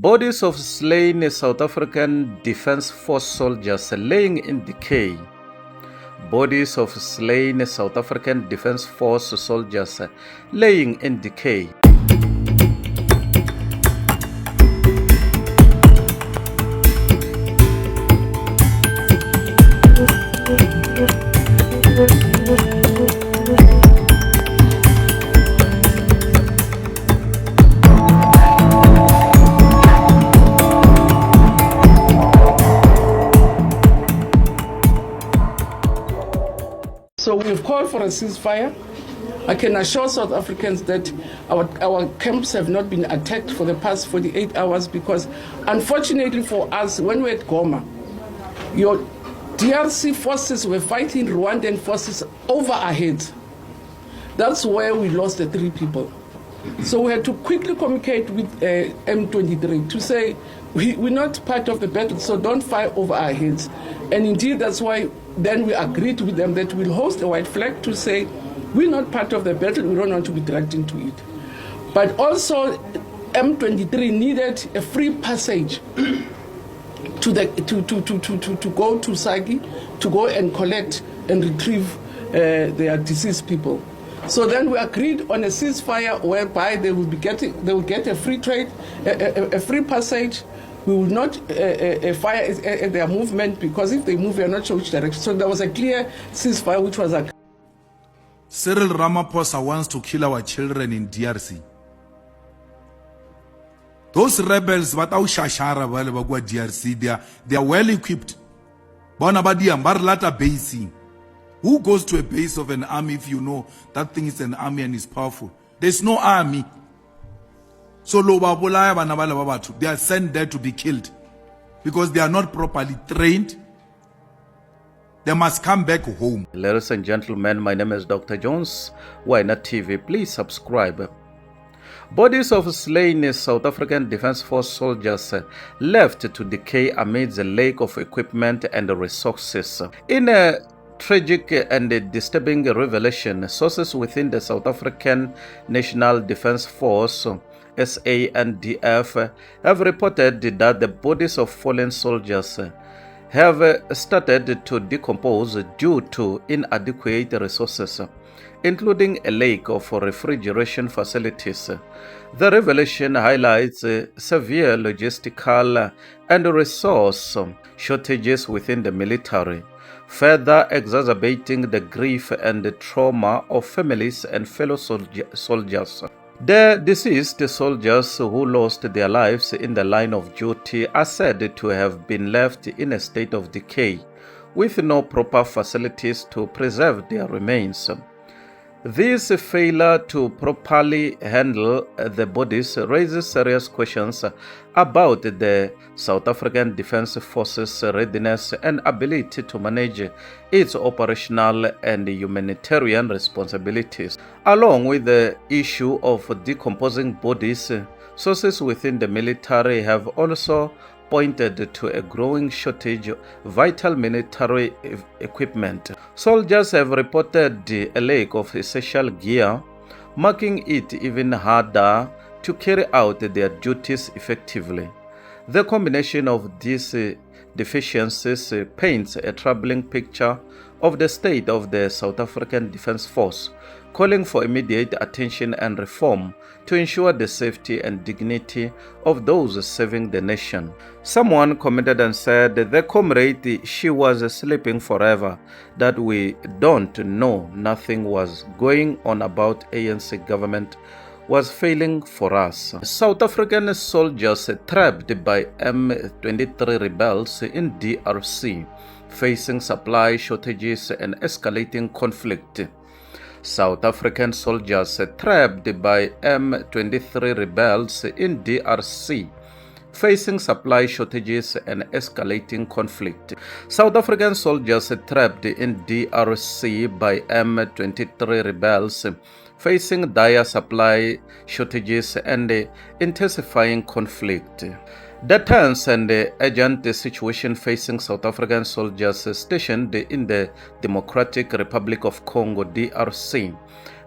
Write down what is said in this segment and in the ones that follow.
bodies of slain South African Defence Force soldiers laying in decay. Bodies of slain South African Defence Force soldiers laying in decay. So we have called for a ceasefire. I can assure South Africans that our camps have not been attacked for the past 48 hours because, unfortunately for us, when we're at Goma, your DRC forces were fighting Rwandan forces over our heads. That's where we lost the 3 people. So we had to quickly communicate with M23 to say, we're not part of the battle, so don't fight over our heads. And indeed, that's why then we agreed with them that we'll host a white flag to say, we're not part of the battle, we don't want to be dragged into it. But also, M23 needed a free passage to go to Sagi, to go and collect and retrieve their deceased people. So then we agreed on a ceasefire whereby they will get a free trade, a free passage. We will not fire at their movement because if they move, we are not sure which direction. So there was a clear ceasefire which was agreed. Cyril Ramaphosa wants to kill our children in DRC. Those rebels, what au shashara vale bagwa DRC, they are well equipped. Bona badia mbarlata basing. Who goes to a base of an army if you know that thing is an army and is powerful? There's no army. So they are sent there to be killed because they are not properly trained. They must come back home. Ladies and gentlemen, my name is Dr. Jones. Why Not TV? Please subscribe. Bodies of slain South African Defence Force soldiers left to decay amidst a lack of equipment and resources. In a tragic and disturbing revelation, sources within the South African National Defence Force SANDF have reported that the bodies of fallen soldiers have started to decompose due to inadequate resources, including a lack of refrigeration facilities. The revelation highlights severe logistical and resource shortages within the military, further exacerbating the grief and the trauma of families and fellow soldiers. The deceased soldiers who lost their lives in the line of duty are said to have been left in a state of decay, with no proper facilities to preserve their remains. This failure to properly handle the bodies raises serious questions about the South African Defence Forces' readiness and ability to manage its operational and humanitarian responsibilities. Along with the issue of decomposing bodies, sources within the military have also pointed to a growing shortage of vital military equipment. Soldiers have reported a lack of essential gear, making it even harder to carry out their duties effectively. The combination of these deficiencies paints a troubling picture of the state of the South African Defence Force, calling for immediate attention and reform to ensure the safety and dignity of those serving the nation. Someone commented and said, "The comrade, she was sleeping forever, that we don't know nothing was going on about ANC government was failing for us." South African soldiers trapped by M23 Rebels in DRC, facing supply shortages and escalating conflict. South African soldiers trapped by M23 Rebels in DRC, facing supply shortages and escalating conflict. South African soldiers trapped in DRC by M23 Rebels, facing dire supply shortages and intensifying conflict. The tense and urgent situation facing South African soldiers stationed in the Democratic Republic of Congo (DRC)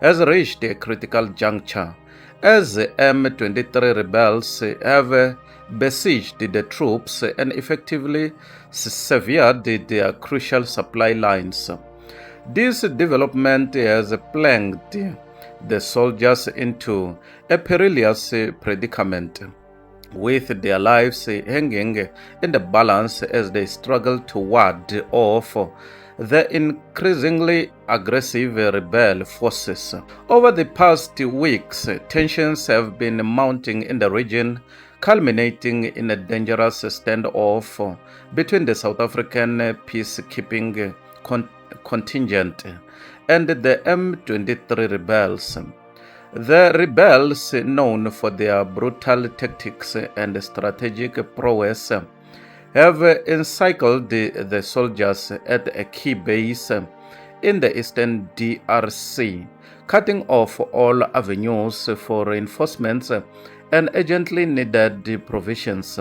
has reached a critical juncture, as M23 rebels have besieged the troops and effectively severed their crucial supply lines. This development has plunged the soldiers into a perilous predicament, with their lives hanging in the balance as they struggle to ward off the increasingly aggressive rebel forces. Over the past weeks, tensions have been mounting in the region, culminating in a dangerous standoff between the South African peacekeeping contingent and the M23 Rebels. The rebels, known for their brutal tactics and strategic prowess, have encircled the soldiers at a key base in the eastern DRC, cutting off all avenues for reinforcements and urgently needed provisions.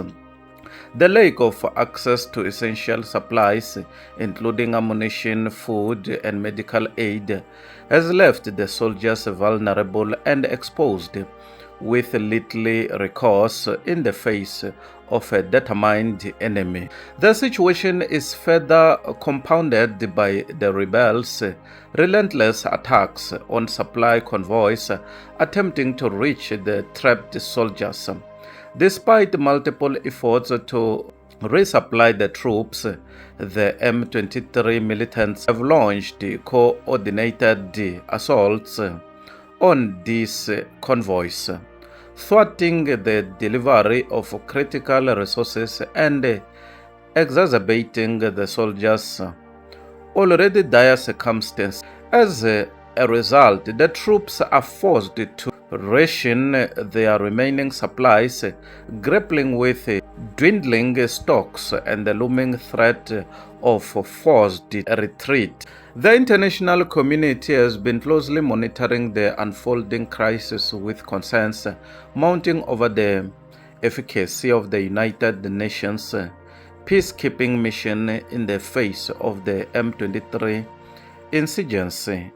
The lack of access to essential supplies, including ammunition, food, and medical aid, has left the soldiers vulnerable and exposed, with little recourse in the face of a determined enemy. The situation is further compounded by the rebels' relentless attacks on supply convoys attempting to reach the trapped soldiers. Despite multiple efforts to resupply the troops, the M23 militants have launched coordinated assaults on these convoys, thwarting the delivery of critical resources and exacerbating the soldiers' already dire circumstances. As a result, the troops are forced to ration their remaining supplies, grappling with dwindling stocks and the looming threat of forced retreat. The international community has been closely monitoring the unfolding crisis, with concerns mounting over the efficacy of the United Nations peacekeeping mission in the face of the M23 insurgency.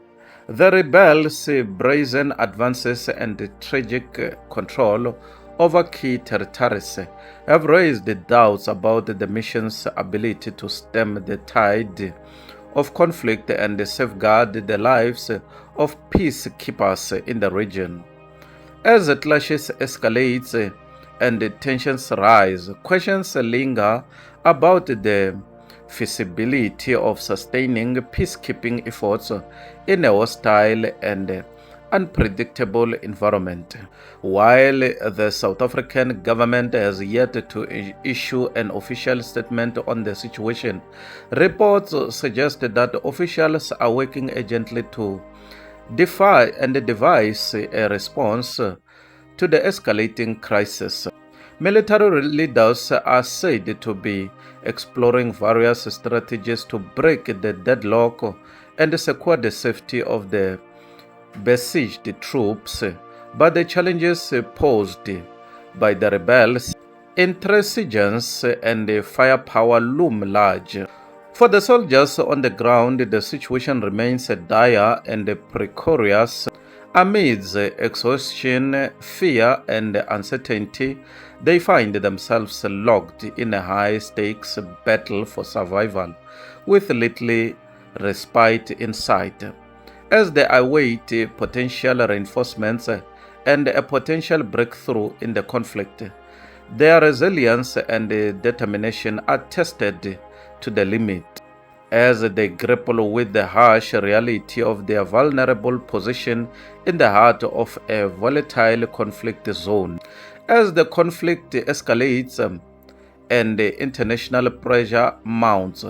The rebels' brazen advances and tragic control over key territories have raised doubts about the mission's ability to stem the tide of conflict and safeguard the lives of peacekeepers in the region. As clashes escalate and tensions rise, questions linger about the feasibility of sustaining peacekeeping efforts in a hostile and unpredictable environment. While the South African government has yet to issue an official statement on the situation, reports suggest that officials are working urgently to devise a response to the escalating crisis. Military leaders are said to be exploring various strategies to break the deadlock and secure the safety of the besieged troops, but the challenges posed by the rebels' intransigence and firepower loom large. For the soldiers on the ground, the situation remains dire and precarious. Amidst exhaustion, fear, and uncertainty, they find themselves locked in a high-stakes battle for survival, with little respite in sight. As they await potential reinforcements and a potential breakthrough in the conflict, their resilience and determination are tested to the limit. As they grapple with the harsh reality of their vulnerable position in the heart of a volatile conflict zone. As the conflict escalates and international pressure mounts,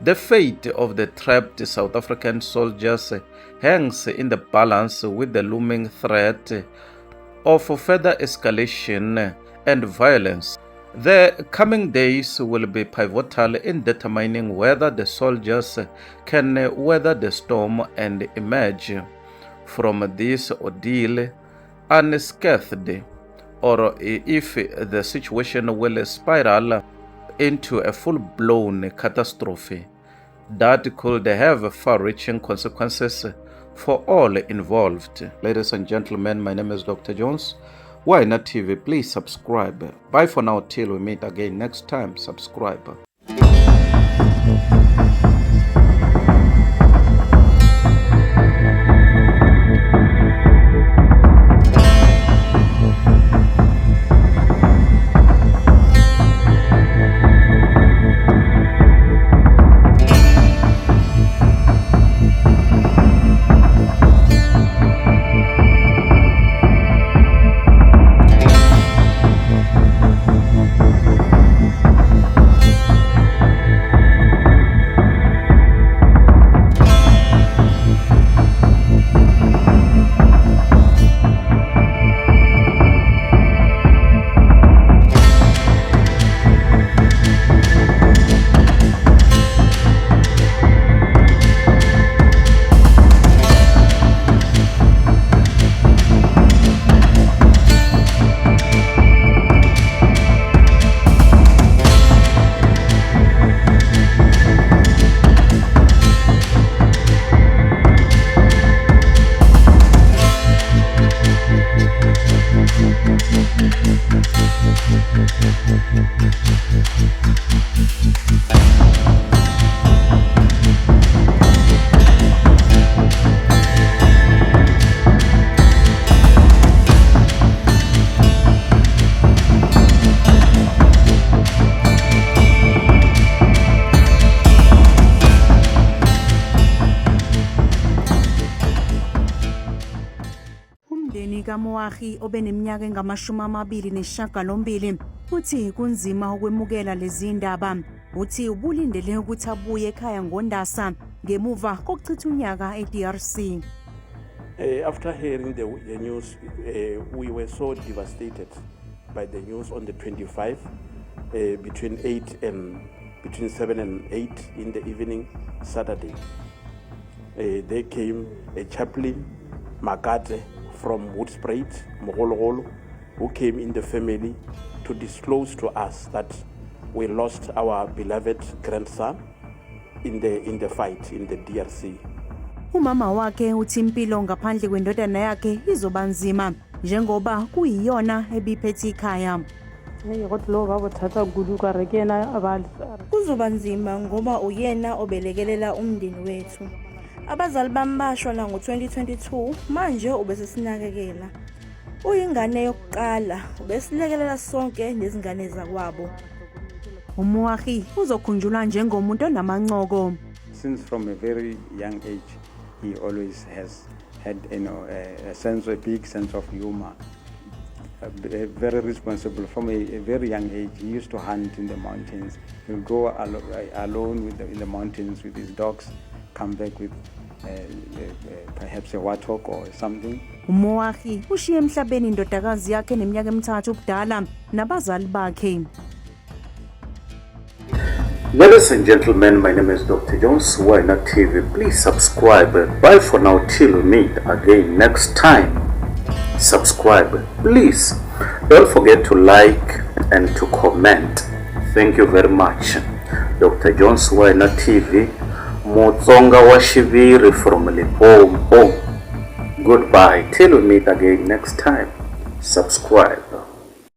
the fate of the trapped South African soldiers hangs in the balance with the looming threat of further escalation and violence. The coming days will be pivotal in determining whether the soldiers can weather the storm and emerge from this ordeal unscathed, or if the situation will spiral into a full-blown catastrophe that could have far-reaching consequences for all involved. Ladies and gentlemen, my name is Dr. Jones. Why Not TV, please subscribe. Bye for now till we meet again next time. Subscribe. Moagi obeneminyaka engama-28 uthi kunzima ukwemukela lezi ndaba. Uthi ubulindele ukuthi abuye ekhaya ngoNdasa ngemuva kokuchitha unyaka eDRC. After hearing the news, we were so devastated by the news on the 25, between 7 and 8 in the evening, Saturday. There came a chaplain, Makate, from Woodspruit, Mogologolo, who came in the family to disclose to us that we lost our beloved grandson in the fight in the DRC. Umama wakhe uthi impilo ngaphandle kwendodana yakhe izoba nzima njengoba kuyiyona ebiphethe ikhaya. Kuzoba nzima ngoba uyena obelekelela umndeni wethu. Abazali bami bashona ngo-2022, manje ubesesinakelela. Uyingane yokuqala, ubesilekelela sonke nezingane zakwabo. Umuahi uzokhunjulwa njengomuntu onamancoko. Since from a very young age, he always has had a big sense of humor. Very responsible from a very young age. He used to hunt in the mountains. He would go alone in the mountains with his dogs, come back with perhaps a warthog or something. Umuahi ushiye emhlabeni indodakazi yakhe neminyaka emithathu ubudala nabazali bakhe. Ladies and gentlemen, my name is Dr. Jones. Why Not TV? Please subscribe. Bye for now till we meet again next time. Subscribe, please. Don't forget to like and to comment. Thank you very much. Dr. Jones, Why Not TV. Mutsonga wa Xiviri from Limpopo. Goodbye till we meet again next time. Subscribe.